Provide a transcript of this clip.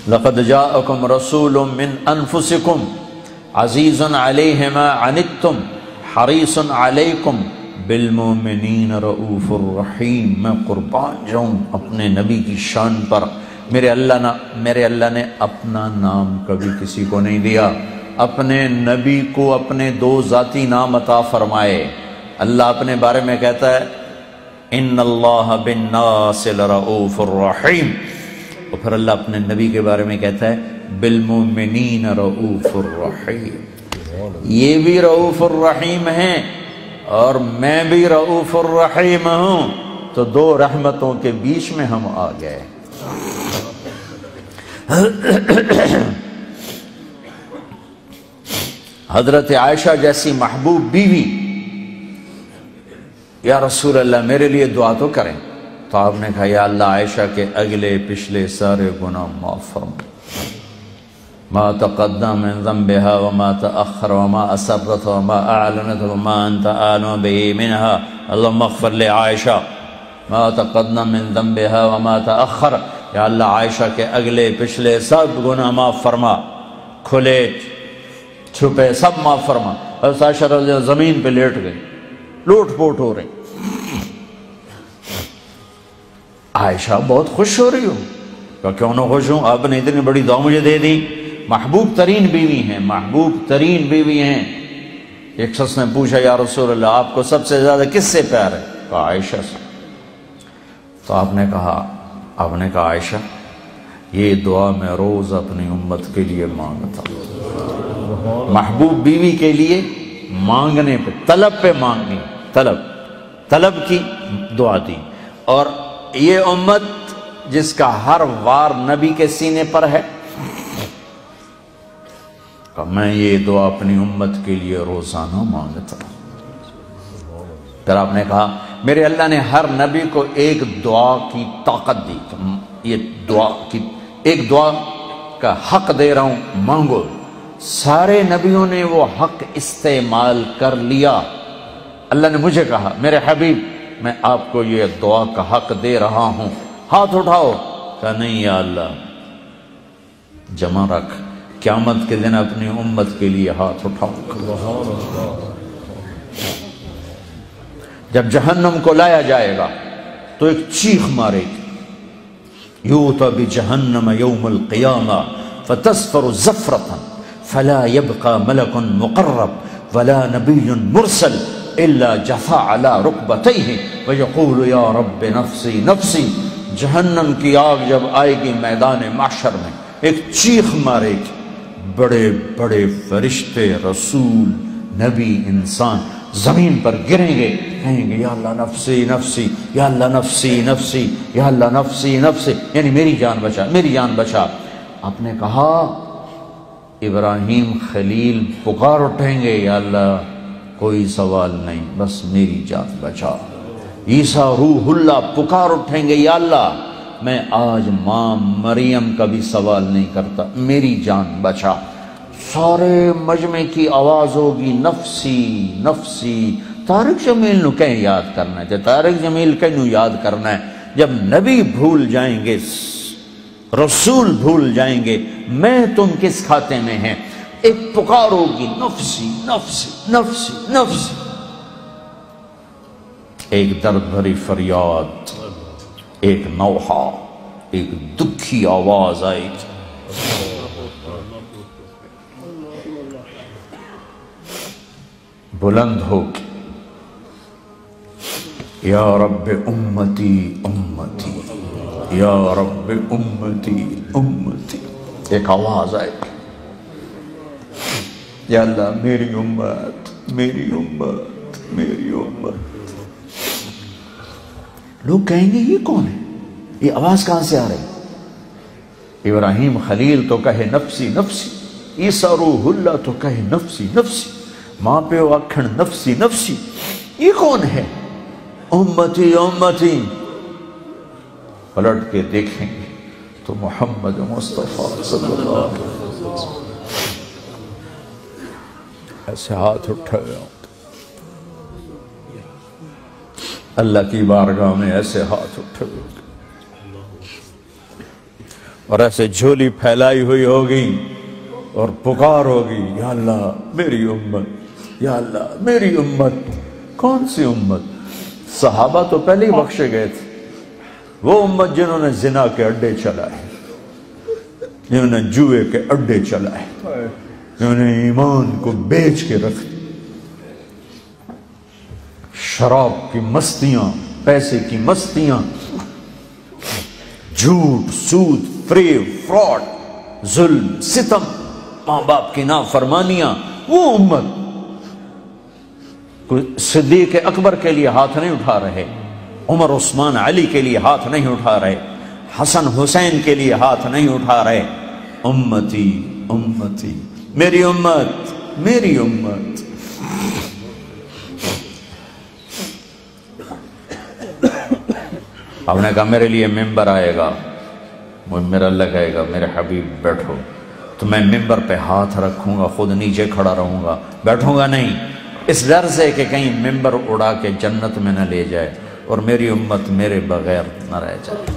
لقد جاءکم رسول من انفسکم عزیز علیہ ما عنتم حریص علیکم بالمؤمنین رؤوف الرحیم۔ میں قربان جاؤں اپنے نبی کی شان پر، میرے اللہ نے اپنا نام کبھی کسی کو نہیں دیا، اپنے نبی کو اپنے دو ذاتی نام عطا فرمائے۔ اللہ اپنے بارے میں کہتا ہے ان اللہ بالناس لرؤوف الرحیم، اور پھر اللہ اپنے نبی کے بارے میں کہتا ہے بالمؤمنین رؤوف الرحیم۔ یہ بھی رؤوف الرحیم ہیں اور میں بھی رؤوف الرحیم ہوں، تو دو رحمتوں کے بیچ میں ہم آ گئے۔ حضرت عائشہ جیسی محبوب بیوی، یا رسول اللہ میرے لیے دعا تو کریں، تو آپ نے کہا یا اللہ عائشہ کے اگلے پچھلے سارے گناہ معاف فرما، ما تقدم من ذنبها وما تأخر وما أسرت وما أعلنت وما أنت أعلم به منها، اللهم اغفر لعائشہ ما تقدم من ذنبها وما تأخر، یا اللہ عائشہ کے اگلے پچھلے سب گناہ معاف فرما، کھلے چھپے سب معاف فرما۔ حضرت عائشہ رضی اللہ عنہا زمین پہ لیٹ گئی، لوٹ پوٹ ہو رہی۔ عائشہ بہت خوش ہو رہی ہو، کہ کیوں نہ خوش ہوں، آپ نے اتنی بڑی دعا مجھے دے دی، محبوب ترین بیوی ہیں، محبوب ترین بیوی ہیں۔ ایک شخص نے پوچھا یا رسول اللہ آپ کو سب سے زیادہ کس سے پیار ہے؟ کہا عائشہ سے۔ تو آپ نے کہا عائشہ یہ دعا میں روز اپنی امت کے لیے مانگتا ہوں۔ محبوب بیوی کے لیے مانگنے پہ، طلب پہ مانگنی، طلب کی دعا دی، اور یہ امت جس کا ہر وار نبی کے سینے پر ہے، کہ میں یہ دعا اپنی امت کے لیے روزانہ مانگتا ہوں۔ پھر آپ نے کہا میرے اللہ نے ہر نبی کو ایک دعا کی طاقت دی، یہ ایک دعا کا حق دے رہا ہوں، مانگو۔ سارے نبیوں نے وہ حق استعمال کر لیا۔ اللہ نے مجھے کہا میرے حبیب میں آپ کو یہ دعا کا حق دے رہا ہوں، ہاتھ اٹھاؤ۔ کہا نہیں یا اللہ، جمع رکھ، قیامت کے دن اپنی امت کے لیے ہاتھ اٹھاؤں۔ جب جہنم کو لایا جائے گا تو ایک چیخ مارے گی، یوتا بجہنم یوم القیامہ فتصفر زفرتا فلا يبقى ملک مقرب ولا نبی مرسل الا جثا على رکبتیہ ویقول یا رب نفسی نفسی۔ جہنم کی آگ جب آئے گی میدان محشر میں، ایک چیخ مارے گی، بڑے بڑے فرشتے، رسول، نبی، انسان زمین پر گریں گے، کہیں گے یا اللہ نفسی نفسی، یا اللہ نفسی نفسی، یا اللہ نفسی نفسی، یعنی میری جان بچا، میری جان بچا۔ آپ نے کہا ابراہیم خلیل پکار اٹھیں گے یا اللہ کوئی سوال نہیں، بس میری جان بچا۔ عیسیٰ روح اللہ پکار اٹھیں گے یا اللہ میں آج ماں مریم کا بھی سوال نہیں کرتا، میری جان بچا۔ سارے مجمع کی آواز ہوگی نفسی نفسی۔ طارق جمیل نو کہیں یاد کرنا ہے، طارق جمیل کہیں یاد کرنا ہے، جب نبی بھول جائیں گے، رسول بھول جائیں گے، میں تم کس کھاتے میں ہیں؟ ایک پکار ہوگی نفسی نفسی نفسی نفسی، ایک درد بھری فریاد، ایک نوحہ، ایک دکھی آواز آئے گی، بلند ہوگی، یا رب امتی امتی، یا رب امتی امتی، ایک آواز آئے گی، یا اللہ میری امت میری امت میری امت۔ لوگ کہیں گے یہ کون ہے، یہ آواز کہاں سے آ رہی؟ ابراہیم خلیل تو کہے نفسی نفسی، عیسیٰ روح اللہ تو کہے نفسی نفسی، ماں پہ آکھن نفسی نفسی، یہ کون ہے؟ امتی امتی۔ پلٹ کے دیکھیں گے تو محمد مصطفیٰ صلی اللہ علیہ وسلم ایسے ہاتھ اٹھائے، اللہ کی بارگاہ میں ایسے ہاتھ اٹھائے، اور ایسے جھولی پھیلائی ہوئی ہوگی اور پکار ہوگی، یا اللہ میری امت، یا اللہ میری امت۔ کون سی امت؟ صحابہ تو پہلے ہی بخشے گئے تھے، وہ امت جنہوں نے زنا کے اڈے چلائے، جنہوں نے جوئے کے اڈے چلائے، جنہوں نے ایمان کو بیچ کے رکھ دی، شراب کی مستیاں، پیسے کی مستیاں، جھوٹ، سود، فریب، فراڈ، ظلم، ستم، ماں باپ کی نافرمانیاں، وہ امت۔ صدیق اکبر کے لیے ہاتھ نہیں اٹھا رہے، عمر عثمان علی کے لیے ہاتھ نہیں اٹھا رہے، حسن حسین کے لیے ہاتھ نہیں اٹھا رہے۔ امتی امتی، میری امت میری امت۔ آپ نے کہا میرے لیے ممبر آئے گا، میرا اللہ کہے گا میرے حبیب بیٹھو، تو میں ممبر پہ ہاتھ رکھوں گا، خود نیچے کھڑا رہوں گا، بیٹھوں گا نہیں، اس ڈر سے کہ کہیں ممبر اڑا کے جنت میں نہ لے جائے اور میری امت میرے بغیر نہ رہ جائے۔